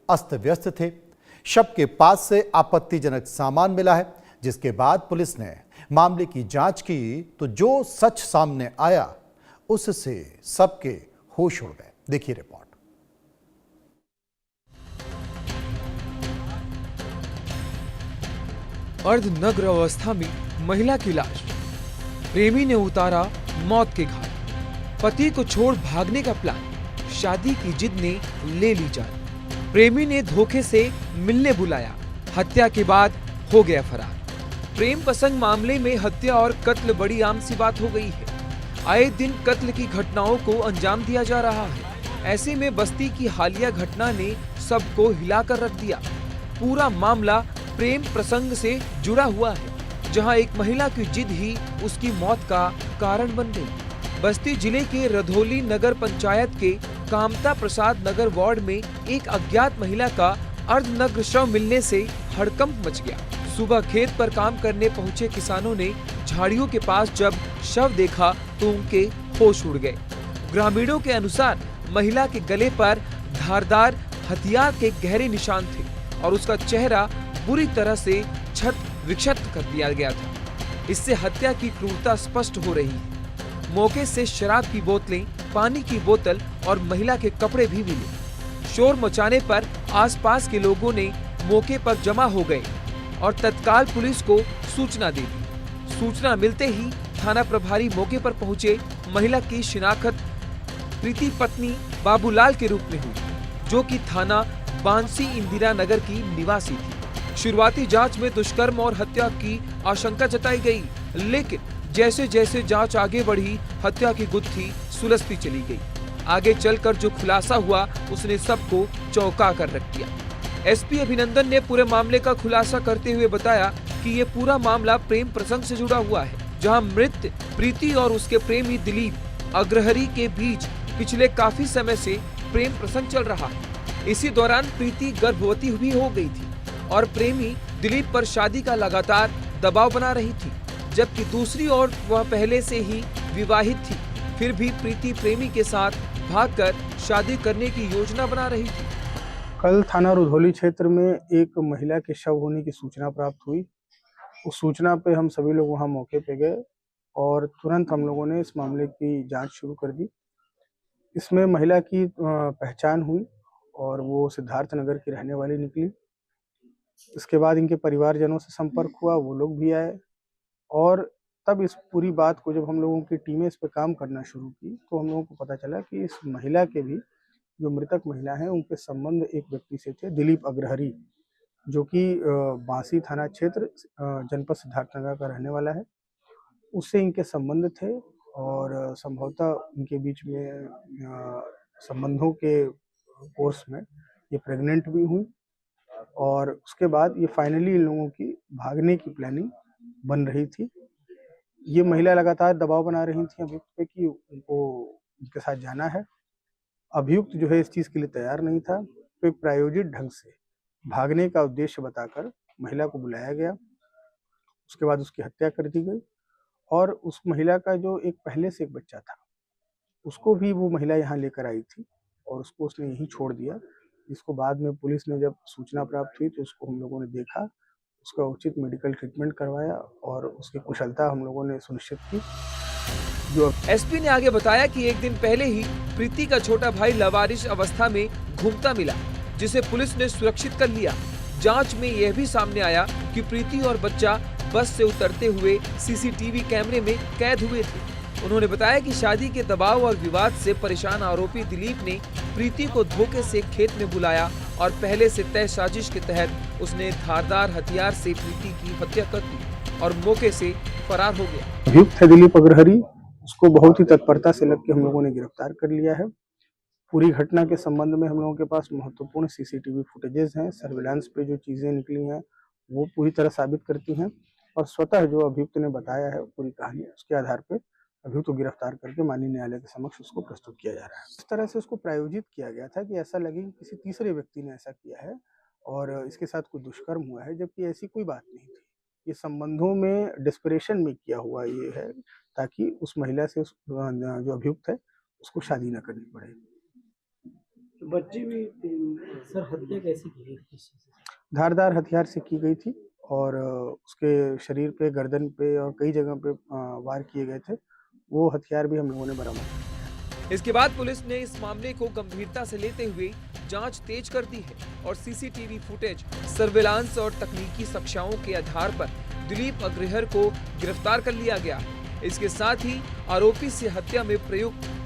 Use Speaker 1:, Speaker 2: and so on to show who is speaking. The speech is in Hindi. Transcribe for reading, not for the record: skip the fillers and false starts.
Speaker 1: अस्त व्यस्त थे। शव के पास से आपत्तिजनक सामान मिला है, जिसके बाद पुलिस ने मामले की जांच की तो जो सच सामने आया उससे सबके होश उड़ गए। देखिए रिपोर्ट।
Speaker 2: अर्धनग्न अवस्था में महिला की लाश, प्रेमी ने उतारा मौत के घाट। पति को छोड़ भागने का प्लान, शादी की जिद ने ले ली जान। प्रेमी ने धोखे से मिलने बुलाया, हत्या के बाद हो गया फरार। प्रेम प्रसंग मामले में हत्या और कत्ल बड़ी आम सी बात हो गई है। आए दिन कत्ल की घटनाओं को अंजाम दिया जा रहा है। ऐसे में बस्ती की हालिया घटना ने सबको हिलाकर रख दिया। पूरा मामला प्रेम प्रसंग से जुड़ा हुआ है, जहां एक महिला की जिद ही उसकी मौत का कारण बन गई। बस्ती जिले के रधौली नगर पंचायत के कामता प्रसाद नगर वार्ड में एक अज्ञात महिला का अर्धनग्न शव मिलने से हड़कंप मच गया। सुबह खेत पर काम करने पहुंचे किसानों ने झाड़ियों के पास जब शव देखा तो उनके होश उड़ गए। ग्रामीणों के अनुसार महिला के गले पर धारदार हथियार के गहरे निशान थे और उसका चेहरा बुरी तरह से क्षत विक्षत कर दिया गया था। इससे हत्या की क्रूरता स्पष्ट हो रही है। मौके से शराब की बोतलें, पानी की बोतल और महिला के कपड़े भी मिले। शोर मचाने पर आसपास के लोगों ने मौके पर जमा हो गए और तत्काल पुलिस को सूचना दी। सूचना मिलते ही थाना प्रभारी मौके पर पहुंचे। महिला की शिनाख्त प्रीति पत्नी बाबूलाल के रूप में हुई, जो कि थाना बांसी इंदिरा नगर की निवासी थी। शुरुआती जांच में दुष्कर्म और हत्या की आशंका जताई गई, लेकिन जैसे जैसे जांच आगे बढ़ी, हत्या की गुत्थी सुलझती चली गई। आगे चलकर जो खुलासा हुआ उसने सबको चौंका कर रख दिया। एसपी अभिनंदन ने पूरे मामले का खुलासा करते हुए बताया कि ये पूरा मामला प्रेम प्रसंग से जुड़ा हुआ है, जहां मृत प्रीति और उसके प्रेमी दिलीप अग्रहरी के बीच पिछले काफी समय से प्रेम प्रसंग चल रहा है। इसी दौरान प्रीति गर्भवती भी हो गई थी और प्रेमी दिलीप पर शादी का लगातार दबाव बना रही थी, जबकि दूसरी ओर वह पहले से ही विवाहित थी। फिर भी प्रीति प्रेमी के साथ भागकर शादी करने की योजना बना रही थी।
Speaker 3: कल थाना रुधौली क्षेत्र में एक महिला के शव होने की सूचना प्राप्त हुई। उस सूचना पे हम सभी लोग वहां मौके पे गए और तुरंत हम लोगों ने इस मामले की जांच शुरू कर दी। इसमें महिला की पहचान हुई और वो सिद्धार्थ नगर की रहने वाली निकली। इसके बाद इनके परिवारजनों से संपर्क हुआ, वो लोग भी आए और तब इस पूरी बात को जब हम लोगों की टीमें इस पे काम करना शुरू की तो हम लोगों को पता चला कि इस महिला के भी, जो मृतक महिला है, उनके संबंध एक व्यक्ति से थे, दिलीप अग्रहरी, जो कि बांसी थाना क्षेत्र जनपद सिद्धार्थनगर का रहने वाला है। उससे इनके संबंध थे और संभवतः उनके बीच में संबंधों के कोर्स में ये प्रेग्नेंट भी हुई और उसके बाद ये फाइनली इन लोगों की भागने की प्लानिंग बन रही थी। ये महिला लगातार दबाव बना रही थी अभियुक्त पे कि उनको उनके साथ जाना है। अभियुक्त जो है इस चीज़ के लिए तैयार नहीं था, तो एक प्रायोजित ढंग से भागने का उद्देश्य बताकर महिला को बुलाया गया। उसके बाद उसकी हत्या कर दी गई और उस महिला का जो एक पहले से एक बच्चा था, उसको भी वो महिला यहाँ लेकर आई थी और उसको उसने यहीं छोड़ दिया। इसको बाद में पुलिस ने जब सूचना प्राप्त हुई तो उसको हम लोगों ने देखा, उसका उचित मेडिकल ट्रीटमेंट करवाया और उसकी कुशलता हम लोगों ने सुनिश्चित की।
Speaker 2: जो एसपी ने आगे बताया कि एक दिन पहले ही प्रीति का छोटा भाई लावारिश अवस्था में घूमता मिला, जिसे पुलिस ने सुरक्षित कर लिया। जांच में यह भी सामने आया कि प्रीति और बच्चा बस से उतरते हुए सीसीटीवी कैमरे में कैद हुए थे। उन्होंने बताया कि शादी के दबाव और विवाद से परेशान आरोपी दिलीप ने प्रीति को धोखे से खेत में बुलाया और पहले से तय साजिश के तहत उसने धारदार हथियार से प्रीति की हत्या कर दी और मौके से फरार हो गया।
Speaker 3: अभियुक्त है दिलीप अग्रहरी, उसको बहुत ही तत्परता से लग के हम लोगों ने गिरफ्तार कर लिया है। पूरी घटना के संबंध में हम लोगों के पास महत्वपूर्ण सीसीटीवी फुटेजेस हैं, सर्विलांस पे जो चीजें निकली हैं वो पूरी तरह साबित करती हैं और स्वतः जो अभियुक्त ने बताया है पूरी कहानी, उसके आधार पे अभियुक्त को गिरफ्तार करके माननीय न्यायालय के समक्ष उसको प्रस्तुत किया जा रहा है। इस तरह से उसको प्रायोजित किया गया था कि ऐसा लगे कि किसी तीसरे व्यक्ति ने ऐसा किया है और इसके साथ कोई दुष्कर्म हुआ है, जबकि ऐसी कोई बात नहीं थी। ये संबंधों में डिस्परेशन में किया हुआ ये है ताकि उस महिला से जो अभियुक्त है उसको शादी न करनी पड़े।
Speaker 4: बच्ची भी सर हत्या कैसे की गई थी?
Speaker 3: धारदार हथियार से की गई थी और उसके शरीर पे, गर्दन पे और कई जगह पे वार किए गए थे। वो हथियार भी हम लोगों ने बरामद किया।
Speaker 2: इसके बाद पुलिस ने इस मामले को गंभीरता से लेते हुए जांच तेज कर दी है और सीसीटीवी फुटेज, सर्विलांस और तकनीकी साक्ष्यों के आधार पर दिलीप अग्रहर को गिरफ्तार कर लिया गया। इसके साथ ही आरोपी से हत्या में प्रयुक्त